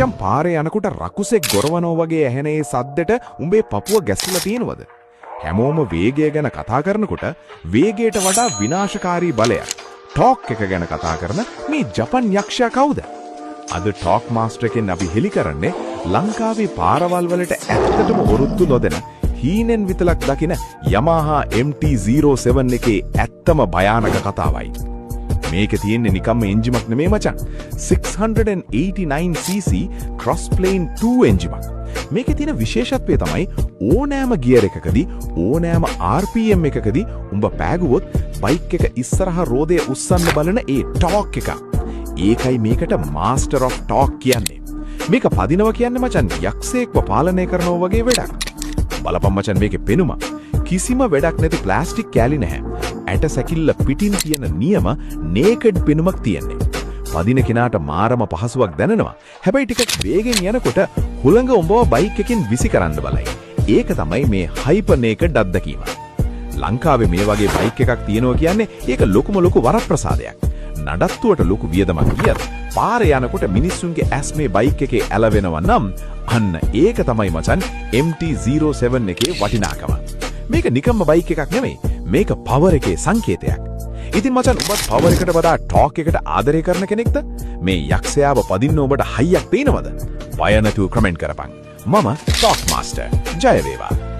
මචං පාරේ යනකොට රකුසෙක් ගොරවනවා වගේ ඇහෙන ඒ සද්දෙට උඹේ පපුව ගැස්සලා තියෙනවද? හැමෝම වේගය ගැන කතා කරනකොට වේගයට වඩා විනාශකාරී බලයක් ටෝක් එක ගැන කතා කරන මේ ජපන් යක්ෂයා කවුද? අද ටෝක් මාස්ටර් එකෙන් අපි හෙලි කරන්නේ ලංකාවේ පාරවල් වලට ඇත්තටම ඔරොත්තු නොදෙන හීනෙන් විතලක් දකින Yamaha MT-07 එකේ ඇත්තම භයානක කතාවයි. මේක තියෙන්නේ නිකම්ම එන්ජිමක් නෙමෙයි මචං. 689cc cross plane 2 එන්ජිමක්. මේකේ තියෙන විශේෂත්වය තමයි ඕනෑම ගියර් එකකදී ඕනෑම RPM එකකදී උඹ පෑගුවොත් බයික් එක ඉස්සරහා රෝදය උස්සන්න බලන ඒ ටෝක් එක. ඒකයි මේකට මාස්ටර් ඔෆ් ටෝක් කියන්නේ. මේක පදිනවා කියන්නේ මචං යක්ෂයෙක්ව පාලනය කරනවා වගේ වැඩක්. බලපන් මචං මේකේ පෙනුම. කිසිම වැඩක් නැති ප්ලාස්ටික් කෑලි නැහැ. ඇට සැකිල්ල පිටින් තියෙන නියම නේකඩ් පෙනුමක් තියෙන්නේ. පදින කෙනාට මාරම පහසුවක් දැනෙනවා. හැබැයි ටිකක් වේගෙන් යනකොට හුළඟ උඹව බයික් එකකින් විසි කරන්න බලයි. ඒක තමයි මේ හයිපර් නේකඩ් අත්දැකීම. ලංකාවේ මේ වගේ බයික් එකක් තියෙනවා කියන්නේ ඒක ලොකුම ලොකු වරප්‍රසාදයක්. නඩත්තුවට ලොකු වියදමක් ගියත් පාරේ යනකොට මිනිස්සුන්ගේ ඇස් මේ බයික් එකේ ඇලවෙනවා නම් අන්න ඒක තමයි මචන් MT-07 එකේ වටිනාකම. මේක නිකම්ම බයික් එකක් නෙමෙයි. මේක පවර් එකේ සංකේතයක්. ඉතින් මචන් ඔබත් පවර් එකට වඩා ටෝක් එකට ආදරය කරන කෙනෙක්ද? මේ යක්ෂයාව පදින්න ඔබට හයියක් පේනවද? බය නැතුව කමෙන්ට් කරපන්. මම ටෝක් මාස්ටර්. ජය වේවා.